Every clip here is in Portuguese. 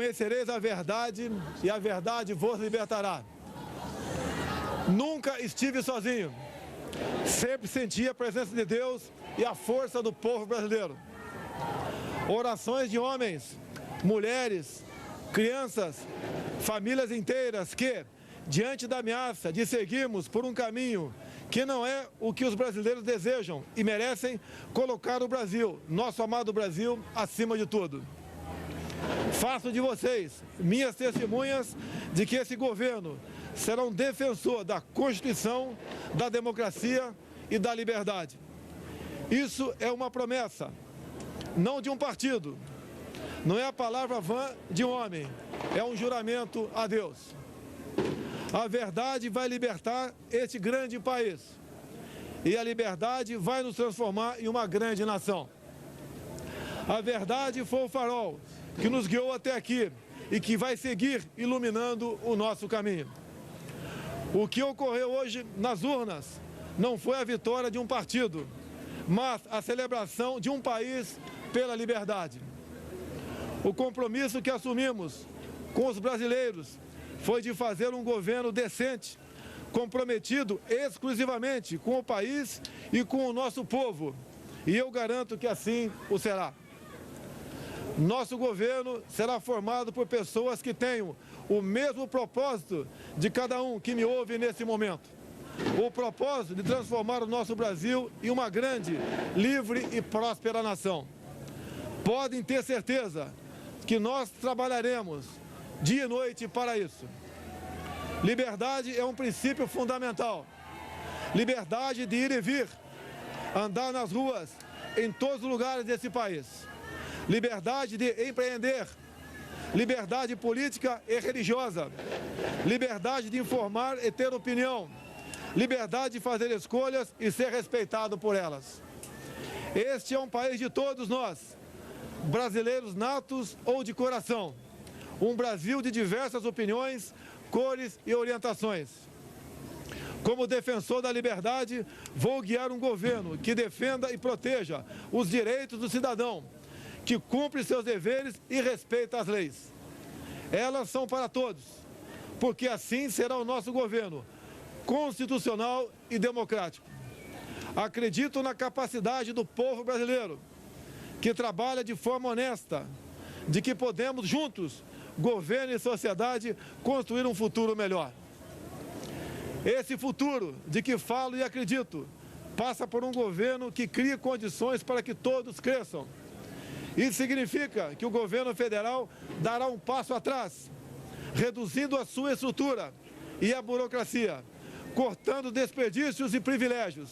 conhecereis a verdade e a verdade vos libertará. Nunca estive sozinho. Sempre senti a presença de Deus e a força do povo brasileiro. Orações de homens, mulheres, crianças, famílias inteiras que, diante da ameaça de seguirmos por um caminho que não é o que os brasileiros desejam e merecem, colocar o Brasil, nosso amado Brasil, acima de tudo. Faço de vocês minhas testemunhas de que esse governo será um defensor da Constituição, da democracia e da liberdade. Isso é uma promessa, não de um partido, não é a palavra vã de um homem, é um juramento a Deus. A verdade vai libertar este grande país e a liberdade vai nos transformar em uma grande nação. A verdade foi o farol que nos guiou até aqui e que vai seguir iluminando o nosso caminho. O que ocorreu hoje nas urnas não foi a vitória de um partido, mas a celebração de um país pela liberdade. O compromisso que assumimos com os brasileiros foi de fazer um governo decente, comprometido exclusivamente com o país e com o nosso povo. E eu garanto que assim o será. Nosso governo será formado por pessoas que tenham o mesmo propósito de cada um que me ouve nesse momento. O propósito de transformar o nosso Brasil em uma grande, livre e próspera nação. Podem ter certeza que nós trabalharemos dia e noite para isso. Liberdade é um princípio fundamental. Liberdade de ir e vir, andar nas ruas, em todos os lugares desse país. Liberdade de empreender. Liberdade política e religiosa. Liberdade de informar e ter opinião. Liberdade de fazer escolhas e ser respeitado por elas. Este é um país de todos nós, brasileiros natos ou de coração. Um Brasil de diversas opiniões, cores e orientações. Como defensor da liberdade, vou guiar um governo que defenda e proteja os direitos do cidadão, que cumpre seus deveres e respeita as leis. Elas são para todos, porque assim será o nosso governo, constitucional e democrático. Acredito na capacidade do povo brasileiro, que trabalha de forma honesta, de que podemos juntos, governo e sociedade, construir um futuro melhor. Esse futuro de que falo e acredito passa por um governo que crie condições para que todos cresçam. Isso significa que o governo federal dará um passo atrás, reduzindo a sua estrutura e a burocracia, cortando desperdícios e privilégios,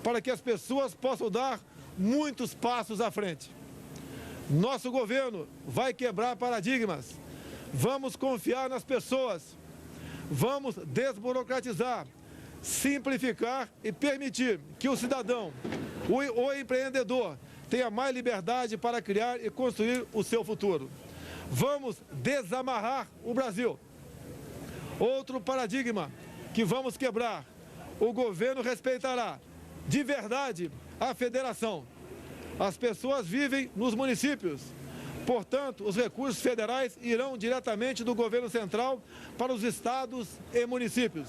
para que as pessoas possam dar muitos passos à frente. Nosso governo vai quebrar paradigmas. Vamos confiar nas pessoas. Vamos desburocratizar, simplificar e permitir que o cidadão, o empreendedor, tenha mais liberdade para criar e construir o seu futuro. Vamos desamarrar o Brasil. Outro paradigma que vamos quebrar. O governo respeitará de verdade a federação. As pessoas vivem nos municípios. Portanto, os recursos federais irão diretamente do governo central para os estados e municípios.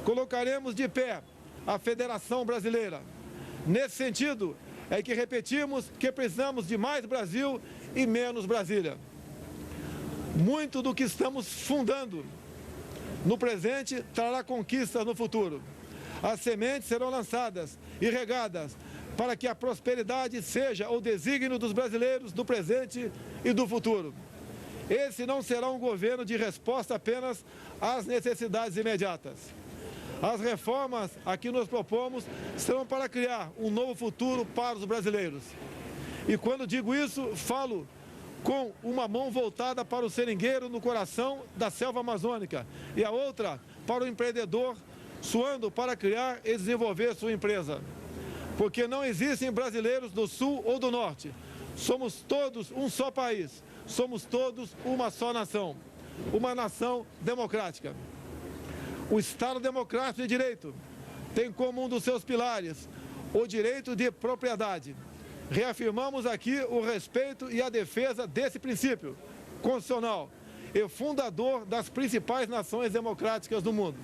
Colocaremos de pé a Federação Brasileira. Nesse sentido, é que repetimos que precisamos de mais Brasil e menos Brasília. Muito do que estamos fundando no presente trará conquistas no futuro. As sementes serão lançadas e regadas para que a prosperidade seja o desígnio dos brasileiros do presente e do futuro. Esse não será um governo de resposta apenas às necessidades imediatas. As reformas a que nos propomos serão para criar um novo futuro para os brasileiros. E quando digo isso, falo com uma mão voltada para o seringueiro no coração da selva amazônica e a outra para o empreendedor, suando para criar e desenvolver sua empresa. Porque não existem brasileiros do sul ou do norte. Somos todos um só país. Somos todos uma só nação. Uma nação democrática. O Estado Democrático de Direito tem como um dos seus pilares o direito de propriedade. Reafirmamos aqui o respeito e a defesa desse princípio, constitucional e fundador das principais nações democráticas do mundo.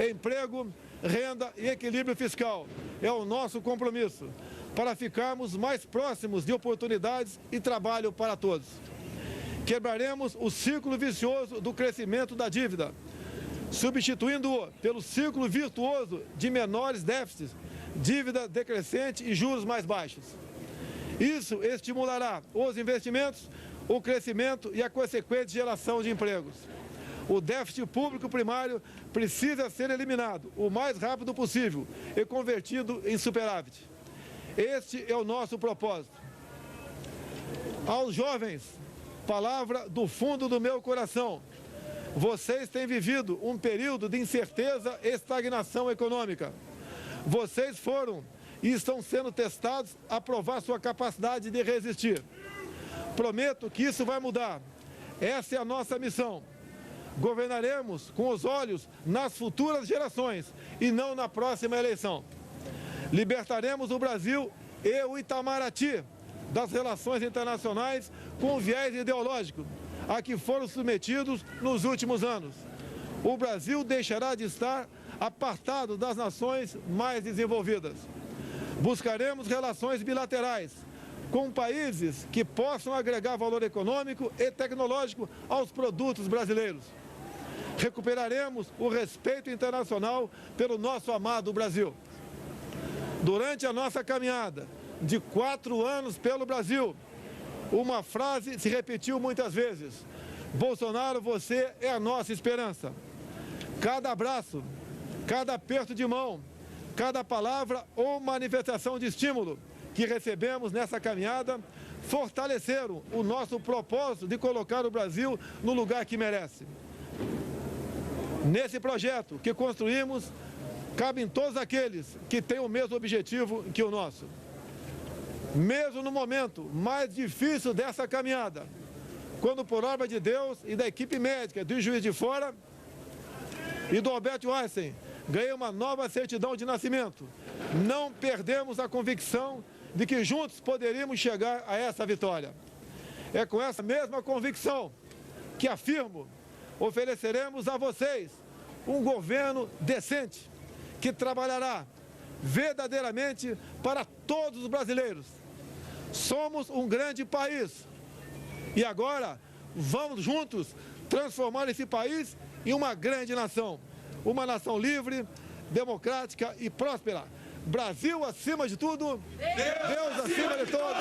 Emprego, renda e equilíbrio fiscal é o nosso compromisso para ficarmos mais próximos de oportunidades e trabalho para todos. Quebraremos o ciclo vicioso do crescimento da dívida, substituindo-o pelo ciclo virtuoso de menores déficits, dívida decrescente e juros mais baixos. Isso estimulará os investimentos, o crescimento e a consequente geração de empregos. O déficit público primário precisa ser eliminado o mais rápido possível e convertido em superávit. Este é o nosso propósito. Aos jovens, palavra do fundo do meu coração. Vocês têm vivido um período de incerteza e estagnação econômica. Vocês foram e estão sendo testados a provar sua capacidade de resistir. Prometo que isso vai mudar. Essa é a nossa missão. Governaremos com os olhos nas futuras gerações e não na próxima eleição. Libertaremos o Brasil e o Itamaraty das relações internacionais com viés ideológico a que foram submetidos nos últimos anos. O Brasil deixará de estar apartado das nações mais desenvolvidas. Buscaremos relações bilaterais com países que possam agregar valor econômico e tecnológico aos produtos brasileiros. Recuperaremos o respeito internacional pelo nosso amado Brasil. Durante a nossa caminhada de 4 anos pelo Brasil, uma frase se repetiu muitas vezes: Bolsonaro, você é a nossa esperança. Cada abraço, cada aperto de mão, cada palavra ou manifestação de estímulo que recebemos nessa caminhada fortaleceram o nosso propósito de colocar o Brasil no lugar que merece. Nesse projeto que construímos, cabem todos aqueles que têm o mesmo objetivo que o nosso. Mesmo no momento mais difícil dessa caminhada, quando por obra de Deus e da equipe médica do Juiz de Fora e do Albert Einstein ganhei uma nova certidão de nascimento, não perdemos a convicção de que juntos poderíamos chegar a essa vitória. É com essa mesma convicção que afirmo: ofereceremos a vocês um governo decente, que trabalhará verdadeiramente para todos os brasileiros. Somos um grande país e agora vamos juntos transformar esse país em uma grande nação. Uma nação livre, democrática e próspera. Brasil acima de tudo, Deus acima de todos.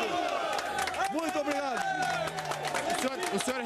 Muito obrigado. O senhor